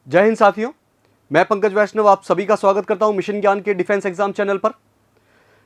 जय हिंद साथियों, मैं पंकज वैष्णव आप सभी का स्वागत करता हूं मिशन ज्ञान के डिफेंस एग्जाम चैनल पर।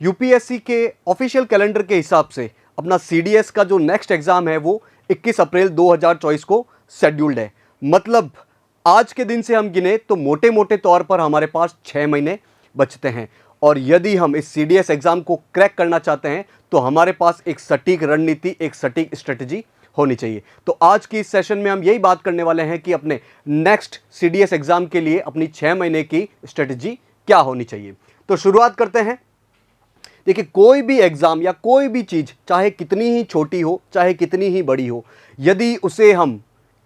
यूपीएससी के ऑफिशियल कैलेंडर के हिसाब से अपना सीडीएस का जो नेक्स्ट एग्जाम है वो 21 अप्रैल 2024 को शेड्यूल्ड है। मतलब आज के दिन से हम गिने तो मोटे मोटे तौर पर हमारे पास 6 महीने बचते हैं और यदि हम इस सीडीएस एग्जाम को क्रैक करना चाहते हैं तो हमारे पास एक सटीक रणनीति, एक सटीक स्ट्रेटजी होनी चाहिए। तो आज की इस सेशन में हम यही बात करने वाले हैं कि अपने नेक्स्ट सीडीएस एग्जाम के लिए अपनी 6 महीने की स्ट्रेटजी क्या होनी चाहिए। तो शुरुआत करते हैं। देखिए, कोई भी एग्जाम या कोई भी चीज चाहे कितनी ही छोटी हो चाहे कितनी ही बड़ी हो, यदि उसे हम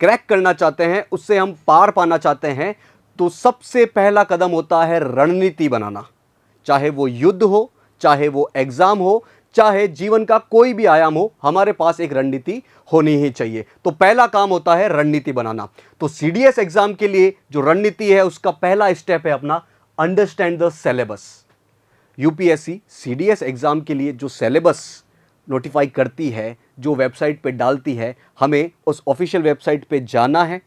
क्रैक करना चाहते हैं, उससे हम पार पाना चाहते हैं, तो सबसे पहला कदम होता है रणनीति बनाना। चाहे वो युद्ध हो, चाहे वो एग्जाम हो, चाहे जीवन का कोई भी आयाम हो, हमारे पास एक रणनीति होनी ही चाहिए। तो पहला काम होता है रणनीति बनाना। तो सीडीएस एग्जाम के लिए जो रणनीति है उसका पहला स्टेप है अपना understand the syllabus. UPSC CDS exam के लिए जो सिलेबस नोटिफाई करती है, जो वेबसाइट पे डालती है, हमें उस ऑफिशियल वेबसाइट पे जाना है,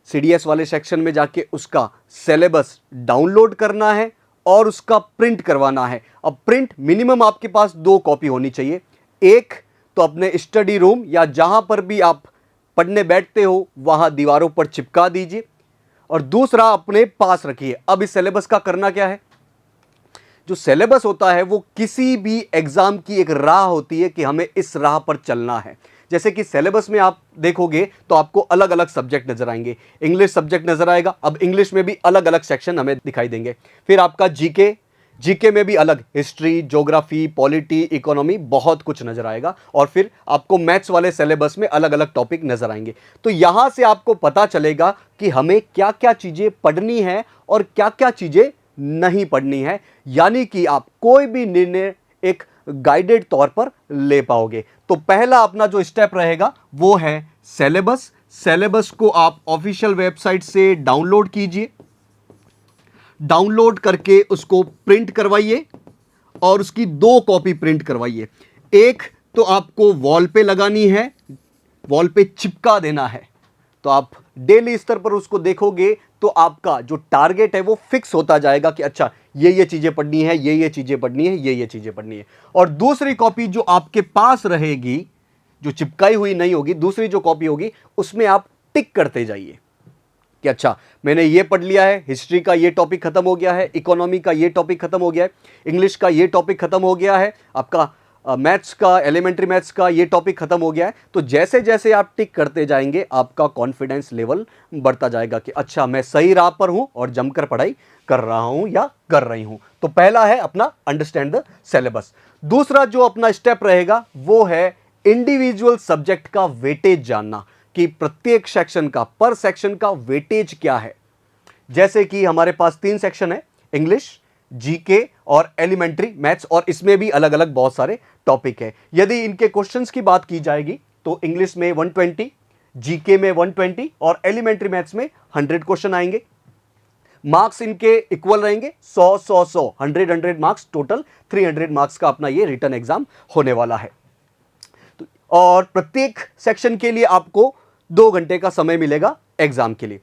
सीडीएस वाले सेक्शन में जाके उसका सिलेबस डाउनलोड करना है और उसका प्रिंट करवाना है। अब प्रिंट मिनिमम आपके पास 2 कॉपी होनी चाहिए। एक तो अपने स्टडी रूम या जहां पर भी आप पढ़ने बैठते हो वहां दीवारों पर चिपका दीजिए और दूसरा अपने पास रखिए। अब इस सिलेबस का करना क्या है? जो सिलेबस होता है वो किसी भी एग्जाम की एक राह होती है कि हमें इस राह पर चलना है। जैसे कि सिलेबस में आप देखोगे तो आपको अलग अलग सब्जेक्ट नजर आएंगे। इंग्लिश सब्जेक्ट नजर आएगा, अब इंग्लिश में भी अलग अलग सेक्शन हमें दिखाई देंगे। फिर आपका जीके में भी अलग, हिस्ट्री, ज्योग्राफी, पॉलिटी, इकोनॉमी, बहुत कुछ नजर आएगा। और फिर आपको मैथ्स वाले सिलेबस में अलग अलग टॉपिक नजर आएंगे। तो यहां से आपको पता चलेगा कि हमें क्या क्या चीजें पढ़नी है और क्या क्या चीजें नहीं पढ़नी है, यानी कि आप कोई भी निर्णय एक गाइडेड तौर पर ले पाओगे। तो पहला अपना जो स्टेप रहेगा वो है सिलेबस। सिलेबस को आप ऑफिशियल वेबसाइट से डाउनलोड कीजिए, डाउनलोड करके उसको प्रिंट करवाइए और उसकी 2 कॉपी प्रिंट करवाइए। एक तो आपको वॉल पे लगानी है, वॉल पे चिपका देना है। तो आप डेली स्तर पर उसको देखोगे तो आपका जो टारगेट है वो फिक्स होता जाएगा कि अच्छा ये चीजें पढ़नी है, ये चीजें पढ़नी है, ये चीजें पढ़नी है। और दूसरी कॉपी जो आपके पास रहेगी, जो चिपकाई हुई नहीं होगी, दूसरी जो कॉपी होगी उसमें आप टिक करते जाइए कि अच्छा मैंने ये पढ़ लिया है, हिस्ट्री का ये टॉपिक खत्म हो गया है, इकोनॉमी का ये टॉपिक खत्म हो गया है, इंग्लिश का ये टॉपिक खत्म हो गया है, आपका मैथ्स का, एलिमेंट्री मैथ्स का ये टॉपिक खत्म हो गया है। तो जैसे जैसे आप टिक करते जाएंगे आपका कॉन्फिडेंस लेवल बढ़ता जाएगा कि अच्छा मैं सही राह पर हूं और जमकर पढ़ाई कर रहा हूं या कर रही हूं। तो पहला है अपना अंडरस्टैंड द सिलेबस। दूसरा जो अपना स्टेप रहेगा वो है इंडिविजुअल सब्जेक्ट का वेटेज जानना कि प्रत्येक सेक्शन का, पर सेक्शन का वेटेज क्या है। जैसे कि हमारे पास 3 सेक्शन है, इंग्लिश, जीके और एलिमेंट्री मैथ्स, और इसमें भी अलग अलग बहुत सारे टॉपिक है। यदि इनके क्वेश्चंस की बात की जाएगी तो इंग्लिश में 120, जीके में 120 और एलिमेंट्री मैथ्स में 100 क्वेश्चन आएंगे। मार्क्स इनके इक्वल रहेंगे, 100 100 मार्क्स, टोटल 300 मार्क्स का अपना ये रिटन एग्जाम होने वाला है। और प्रत्येक सेक्शन के लिए आपको 2 घंटे का समय मिलेगा एग्जाम के लिए।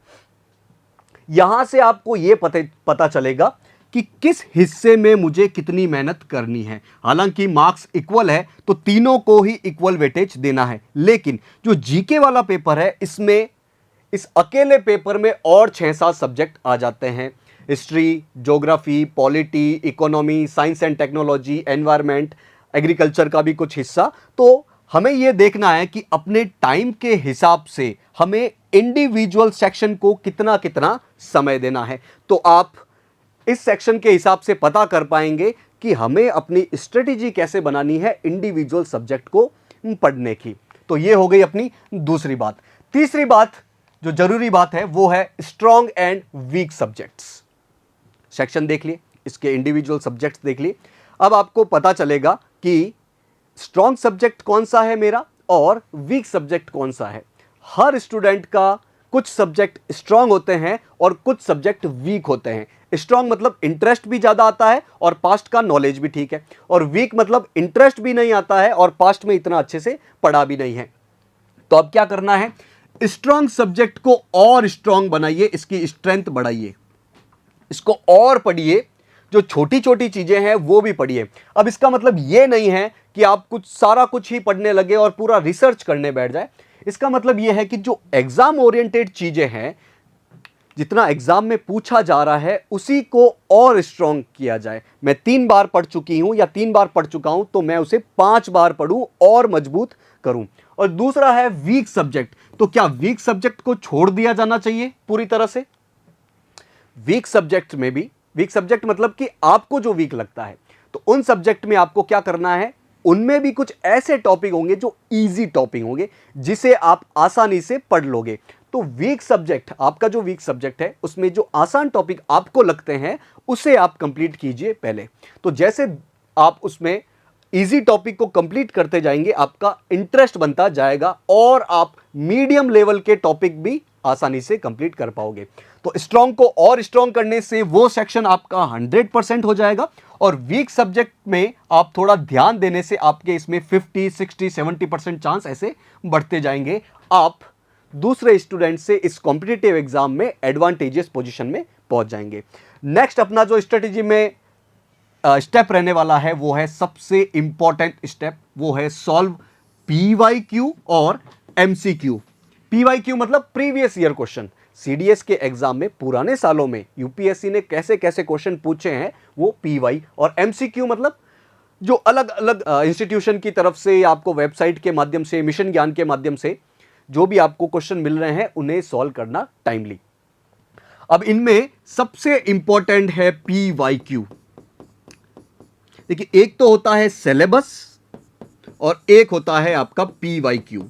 यहां से आपको यह पता चलेगा कि किस हिस्से में मुझे कितनी मेहनत करनी है। हालांकि मार्क्स इक्वल है तो तीनों को ही इक्वल वेटेज देना है, लेकिन जो जीके वाला पेपर है इसमें, इस अकेले पेपर में और 6-7 सब्जेक्ट आ जाते हैं। History, geography, polity, economy, science and technology, environment, agriculture का भी कुछ हिस्सा। तो हमें यह देखना है कि अपने टाइम के हिसाब से हमें इंडिविजुअल सेक्शन को कितना कितना समय देना है। तो आप इस सेक्शन के हिसाब से पता कर पाएंगे कि हमें अपनी स्ट्रेटेजी कैसे बनानी है इंडिविजुअल सब्जेक्ट को पढ़ने की। तो ये हो गई अपनी दूसरी बात। तीसरी बात जो जरूरी बात है वो है strong and weak subjects. Section देख लिए, इसके इंडिविजुअल सब्जेक्ट्स देख लिए। अब आपको पता चलेगा कि स्ट्रॉन्ग सब्जेक्ट कौन सा है मेरा और वीक सब्जेक्ट कौन सा है। हर स्टूडेंट का कुछ सब्जेक्ट स्ट्रांग होते हैं और कुछ सब्जेक्ट वीक होते हैं। स्ट्रांग मतलब इंटरेस्ट भी ज्यादा आता है और पास्ट का नॉलेज भी ठीक है, और वीक मतलब इंटरेस्ट भी नहीं आता है और पास्ट में इतना अच्छे से पढ़ा भी नहीं है। तो अब क्या करना है, स्ट्रांग सब्जेक्ट को और स्ट्रांग बनाइए, इसकी स्ट्रेंथ बढ़ाइए, इसको और पढ़िए, जो छोटी छोटी चीजें हैं वो भी पढ़िए। अब इसका मतलब ये नहीं है कि आप कुछ सारा कुछ ही पढ़ने लगे और पूरा रिसर्च करने बैठ जाए। इसका मतलब ये है कि जो एग्जाम ओरिएंटेड चीजें हैं, जितना एग्जाम में पूछा जा रहा है उसी को और स्ट्रांग किया जाए। मैं 3 बार पढ़ चुकी हूं या 3 बार पढ़ चुका हूं तो मैं उसे 5 बार पढ़ूं और मजबूत करूं। और दूसरा है वीक सब्जेक्ट। तो क्या वीक सब्जेक्ट को छोड़ दिया जाना चाहिए पूरी तरह से? वीक सब्जेक्ट में भी, वीक सब्जेक्ट मतलब कि आपको जो वीक लगता है, तो उन सब्जेक्ट में आपको क्या करना है, उनमें भी कुछ ऐसे टॉपिक होंगे जो इजी टॉपिक होंगे जिसे आप आसानी से पढ़ लोगे। तो वीक सब्जेक्ट, आपका जो वीक सब्जेक्ट है उसमें जो आसान टॉपिक आपको लगते हैं उसे आप कंप्लीट कीजिए पहले। तो जैसे आप उसमें इजी टॉपिक को कंप्लीट करते जाएंगे, आपका इंटरेस्ट बनता जाएगा और आप मीडियम लेवल के टॉपिक भी आसानी से कंप्लीट कर पाओगे। तो स्ट्रांग को और स्ट्रांग करने से वो सेक्शन आपका 100% हो जाएगा और वीक सब्जेक्ट में आप थोड़ा ध्यान देने से आपके इसमें 50, 60, 70% चांस ऐसे बढ़ते जाएंगे। आप दूसरे स्टूडेंट से इस कॉम्पिटिटिव एग्जाम में एडवांटेजियस पोजीशन में पहुंच जाएंगे। नेक्स्ट अपना जो स्ट्रेटेजी में स्टेप रहने वाला है वो है सबसे इंपॉर्टेंट स्टेप, वो है सॉल्व पीवाईक्यू और एमसीक्यू। पीवाईक्यू मतलब प्रीवियस ईयर क्वेश्चन। सीडीएस के एग्जाम में पुराने सालों में यूपीएससी ने कैसे कैसे क्वेश्चन पूछे हैं वो पीवाई, और एमसीक्यू मतलब जो अलग अलग इंस्टीट्यूशन की तरफ से आपको वेबसाइट के माध्यम से, मिशन ज्ञान के माध्यम से जो भी आपको क्वेश्चन मिल रहे हैं उन्हें सॉल्व करना टाइमली। अब इनमें सबसे इंपॉर्टेंट है पीवाईक्यू। देखिए, एक तो होता है सिलेबस और एक होता है आपका पीवाईक्यू।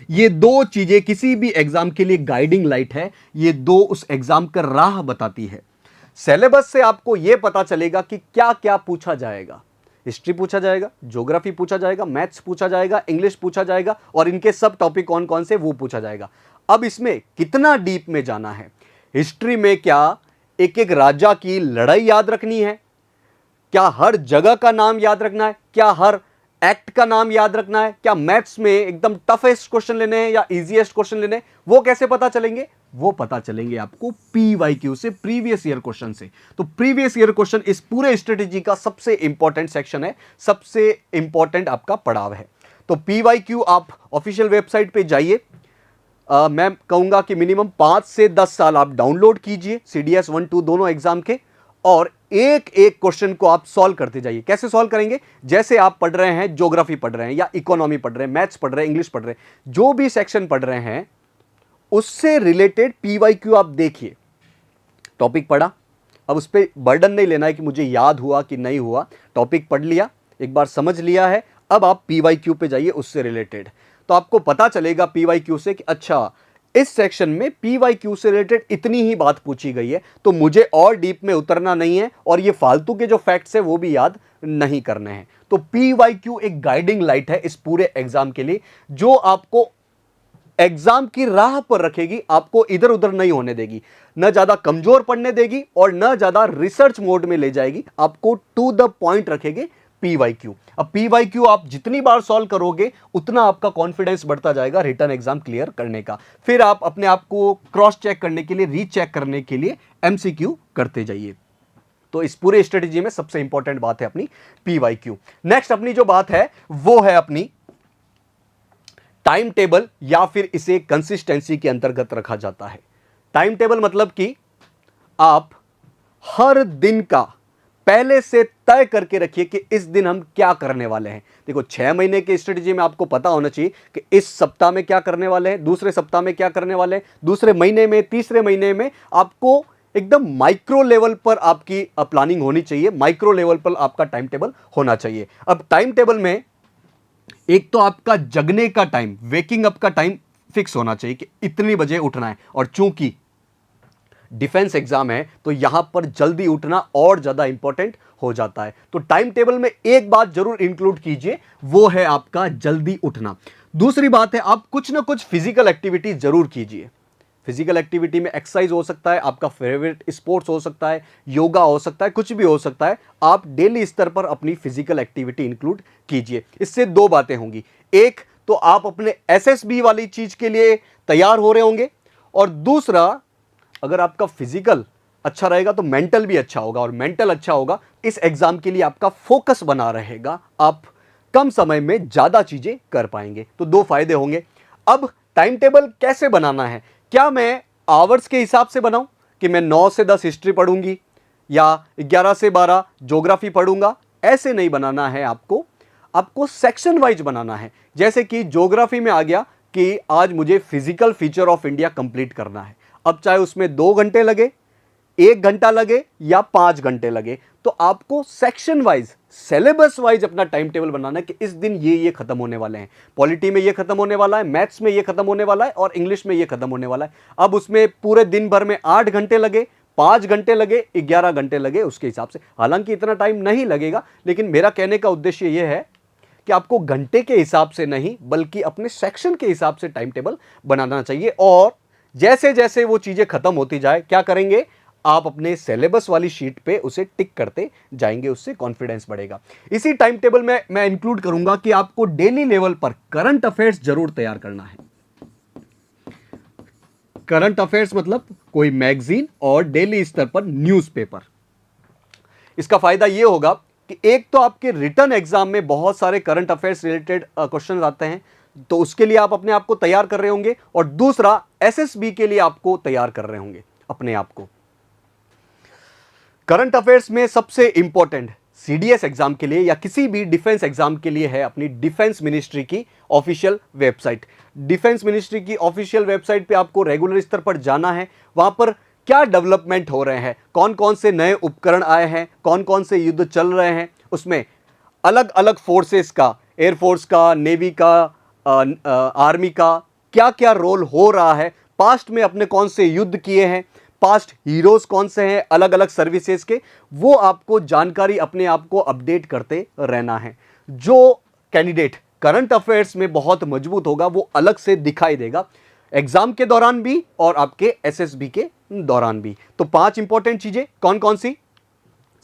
ये दो चीजें किसी भी एग्जाम के लिए गाइडिंग लाइट है, ये दो उस एग्जाम का राह बताती है। सिलेबस से आपको यह पता चलेगा कि क्या क्या पूछा जाएगा। हिस्ट्री पूछा जाएगा, ज्योग्राफी पूछा जाएगा, मैथ्स पूछा जाएगा, इंग्लिश पूछा जाएगा और इनके सब टॉपिक कौन कौन से वो पूछा जाएगा। अब इसमें कितना डीप में जाना है? हिस्ट्री में क्या एक एक राजा की लड़ाई याद रखनी है? क्या हर जगह का नाम याद रखना है? क्या हर एक्ट का नाम याद रखना है? क्या मैथ्स में एकदम टफेस्ट क्वेश्चन लेने हैं या इजीएस्ट क्वेश्चन लेने हैं? वो कैसे पता चलेंगे? वो पता चलेंगे आपको पीवाईक्यू से, प्रीवियस ईयर क्वेश्चन से। तो प्रीवियस ईयर क्वेश्चन इस पूरे स्ट्रेटेजी का सबसे इंपॉर्टेंट सेक्शन है, सबसे इंपॉर्टेंट आपका पड़ाव है। तो पीवाईक्यू आप ऑफिशियल वेबसाइट पे जाइए। मैं कहूंगा कि मिनिमम 5 से 10 साल आप डाउनलोड कीजिए सीडीएस 1, 2 दोनों एग्जाम के, और एक एक क्वेश्चन को आप सॉल्व करते जाइए। कैसे सॉल्व करेंगे? जैसे आप पढ़ रहे हैं, ज्योग्राफी पढ़ रहे हैं या इकोनॉमी पढ़ रहे हैं, मैथ्स पढ़ रहे हैं, इंग्लिश पढ़ रहे हैं, जो भी सेक्शन पढ़ रहे हैं उससे रिलेटेड पीवाईक्यू आप देखिए। टॉपिक पढ़ा, अब उस पर बर्डन नहीं लेना है कि मुझे याद हुआ कि नहीं हुआ। टॉपिक पढ़ लिया, एक बार समझ लिया है, अब आप पीवाईक्यू पे जाइए उससे रिलेटेड। तो आपको पता चलेगा पीवाईक्यू से कि अच्छा, इस सेक्शन में पीवाईक्यू से रिलेटेड इतनी ही बात पूछी गई है, तो मुझे और डीप में उतरना नहीं है और ये फालतू के जो फैक्ट्स है वो भी याद नहीं करने हैं। तो पीवाईक्यू एक गाइडिंग लाइट है इस पूरे एग्जाम के लिए, जो आपको एग्जाम की राह पर रखेगी, आपको इधर उधर नहीं होने देगी, न ज्यादा कमजोर पढ़ने देगी और न ज्यादा रिसर्च मोड में ले जाएगी, आपको टू द पॉइंट रखेगी पीवाईक्यू। अब पीवाईक्यू आप जितनी बार सॉल्व करोगे उतना आपका कॉन्फिडेंस बढ़ता जाएगा रिटर्न एग्जाम क्लियर करने का। फिर आप अपने आप को क्रॉस चेक करने के लिए, रीचेक करने के लिए एमसीक्यू करते जाइए। तो इस पूरे स्ट्रेटेजी में सबसे इंपॉर्टेंट बात है अपनी पीवाईक्यू। नेक्स्ट अपनी जो बात है वो है अपनी टाइम टेबल, या फिर इसे कंसिस्टेंसी के अंतर्गत रखा जाता है। टाइम टेबल मतलब कि आप हर दिन का पहले से तय करके रखिए कि इस दिन हम क्या करने वाले हैं। देखो, 6 महीने की स्ट्रेटेजी में आपको पता होना चाहिए कि इस सप्ताह में क्या करने वाले हैं, दूसरे सप्ताह में क्या करने वाले हैं, दूसरे महीने में, तीसरे महीने में। आपको एकदम माइक्रो लेवल पर आपकी प्लानिंग होनी चाहिए, माइक्रो लेवल पर आपका टाइम टेबल होना चाहिए। अब टाइम टेबल में एक तो आपका जगने का टाइम, वेकिंग अप का टाइम फिक्स होना चाहिए कि इतनी बजे उठना है, और चूंकि डिफेंस एग्जाम है तो यहां पर जल्दी उठना और ज्यादा इंपॉर्टेंट हो जाता है। तो टाइम टेबल में एक बात जरूर इंक्लूड कीजिए, वो है आपका जल्दी उठना। दूसरी बात है, आप कुछ ना कुछ फिजिकल एक्टिविटी जरूर कीजिए। फिजिकल एक्टिविटी में एक्सरसाइज हो सकता है, आपका फेवरेट स्पोर्ट्स हो सकता है, योगा हो सकता है, कुछ भी हो सकता है। आप डेली स्तर पर अपनी फिजिकल एक्टिविटी इंक्लूड कीजिए। इससे दो बातें होंगी, एक तो आप अपने एसएसबी वाली चीज के लिए तैयार हो रहे होंगे। और दूसरा, अगर आपका फिजिकल अच्छा रहेगा तो मेंटल भी अच्छा होगा, और मेंटल अच्छा होगा इस एग्जाम के लिए आपका फोकस बना रहेगा, आप कम समय में ज्यादा चीजें कर पाएंगे। तो दो फायदे होंगे। अब टाइम टेबल कैसे बनाना है? क्या मैं आवर्स के हिसाब से बनाऊं कि मैं 9 से 10 हिस्ट्री पढ़ूंगी या 11 से 12 ज्योग्राफी पढ़ूंगा? ऐसे नहीं बनाना है आपको, आपको सेक्शन वाइज बनाना है। जैसे कि ज्योग्राफी में आ गया कि आज मुझे physical feature of India complete करना है। अब चाहे उसमें 2 घंटे लगे, 1 घंटा लगे या 5 घंटे लगे, तो आपको सेक्शन वाइज, सिलेबस वाइज अपना टाइम टेबल बनाना है कि इस दिन ये खत्म होने वाले हैं। पॉलिटी में ये खत्म होने वाला है, मैथ्स में ये खत्म होने वाला है, और इंग्लिश में ये खत्म होने वाला है। अब उसमें पूरे दिन भर में 8 घंटे लगे, 5 घंटे लगे, 11 घंटे लगे, उसके हिसाब से। हालांकि इतना टाइम नहीं लगेगा, लेकिन मेरा कहने का उद्देश्य यह है कि आपको घंटे के हिसाब से नहीं, बल्कि अपने सेक्शन के हिसाब से टाइम टेबल बनाना चाहिए। और जैसे जैसे वो चीजें खत्म होती जाए, क्या करेंगे, आप अपने सिलेबस वाली शीट पे उसे टिक करते जाएंगे, उससे कॉन्फिडेंस बढ़ेगा। इसी टाइम टेबल में मैं इंक्लूड करूंगा कि आपको डेली लेवल पर करंट अफेयर्स जरूर तैयार करना है। करंट अफेयर्स मतलब कोई मैगजीन और डेली स्तर पर न्यूज़पेपर। इसका फायदा यह होगा कि एक तो आपके रिटन एग्जाम में बहुत सारे करंट अफेयर्स रिलेटेड क्वेश्चन आते हैं, तो उसके लिए आप अपने आप को तैयार कर रहे होंगे, और दूसरा एसएसबी के लिए आपको तैयार कर रहे होंगे अपने आप को। करंट अफेयर्स में सबसे इंपॉर्टेंट सीडीएस एग्जाम के लिए या किसी भी डिफेंस एग्जाम के लिए है अपनी डिफेंस मिनिस्ट्री की ऑफिशियल वेबसाइट। डिफेंस मिनिस्ट्री की ऑफिशियल वेबसाइट पे आपको रेगुलर स्तर पर जाना है। वहां पर क्या डेवलपमेंट हो रहे हैं, कौन कौन से नए उपकरण आए हैं, कौन कौन से युद्ध चल रहे हैं, उसमें अलग अलग फोर्सेस का, एयरफोर्स का, नेवी का, आर्मी का क्या क्या रोल हो रहा है, पास्ट में अपने कौन से युद्ध किए हैं, पास्ट हीरोज कौन से हैं अलग अलग सर्विसेज के, वो आपको जानकारी अपने आप को अपडेट करते रहना है। जो कैंडिडेट करंट अफेयर्स में बहुत मजबूत होगा वो अलग से दिखाई देगा, एग्जाम के दौरान भी और आपके एसएसबी के दौरान भी। तो 5 इंपॉर्टेंट चीजें कौन कौन सी?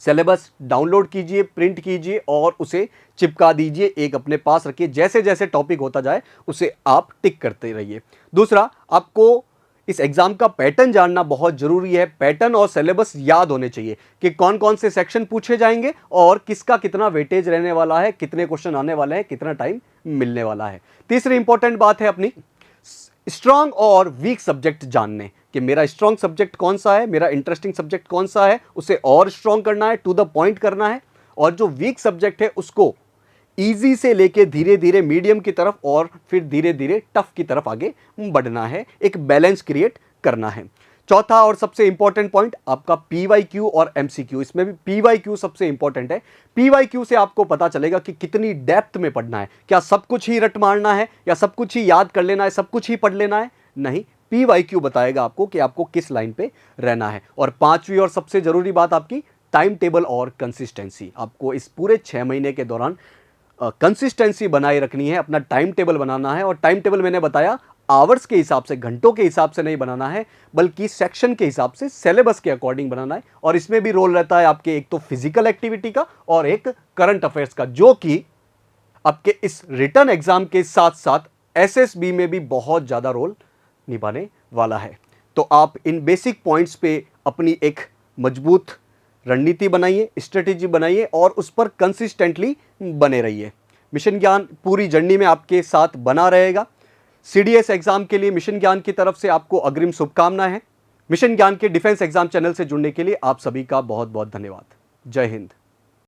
सिलेबस डाउनलोड कीजिए, प्रिंट कीजिए और उसे चिपका दीजिए, एक अपने पास रखिए। जैसे जैसे टॉपिक होता जाए उसे आप टिक करते रहिए। दूसरा, आपको इस एग्जाम का पैटर्न जानना बहुत जरूरी है। पैटर्न और सिलेबस याद होने चाहिए कि कौन कौन से सेक्शन पूछे जाएंगे और किसका कितना वेटेज रहने वाला है, कितने क्वेश्चन आने वाले हैं, कितना टाइम मिलने वाला है। तीसरी इंपॉर्टेंट बात है अपनी स्ट्रांग और वीक सब्जेक्ट जानने, कि मेरा स्ट्रांग सब्जेक्ट कौन सा है, मेरा इंटरेस्टिंग सब्जेक्ट कौन सा है, उसे और स्ट्रांग करना है, टू द पॉइंट करना है, और जो वीक सब्जेक्ट है उसको इजी से लेके धीरे धीरे मीडियम की तरफ और फिर धीरे धीरे टफ की तरफ आगे बढ़ना है, एक बैलेंस क्रिएट करना है। चौथा और सबसे इंपॉर्टेंट पॉइंट आपका पीवाईक्यू और एमसीक्यू। इसमें भी पीवाईक्यू सबसे इंपॉर्टेंट है। पीवाईक्यू से आपको पता चलेगा कि कितनी डेप्थ में पढ़ना है, क्या सब कुछ ही रट मारना है या सब कुछ ही याद कर लेना है, सब कुछ ही पढ़ लेना है, नहीं। पीवाईक्यू बताएगा आपको कि आपको किस लाइन पे रहना है। और पांचवी और सबसे जरूरी बात आपकी टाइम टेबल और कंसिस्टेंसी। आपको इस पूरे 6 महीने के दौरान कंसिस्टेंसी बनाए रखनी है, अपना टाइम टेबल बनाना है। और टाइम टेबल मैंने बताया आवर्स के हिसाब से, घंटों के हिसाब से नहीं बनाना है, बल्कि सेक्शन के हिसाब से, सिलेबस के अकॉर्डिंग बनाना है। और इसमें भी रोल रहता है आपके एक तो फिजिकल एक्टिविटी का और एक करंट अफेयर्स का, जो कि आपके इस रिटन एग्जाम के साथ साथ एसएसबी में भी बहुत ज्यादा रोल निभाने वाला है। तो आप इन बेसिक पॉइंट्स पे अपनी एक मजबूत रणनीति बनाइए, स्ट्रेटेजी बनाइए और उस पर कंसिस्टेंटली बने रहिए। मिशन ज्ञान पूरी जर्नी में आपके साथ बना रहेगा। सीडीएस एग्जाम के लिए मिशन ज्ञान की तरफ से आपको अग्रिम शुभकामनाएं हैं। मिशन ज्ञान के डिफेंस एग्जाम चैनल से जुड़ने के लिए आप सभी का बहुत बहुत धन्यवाद। जय हिंद।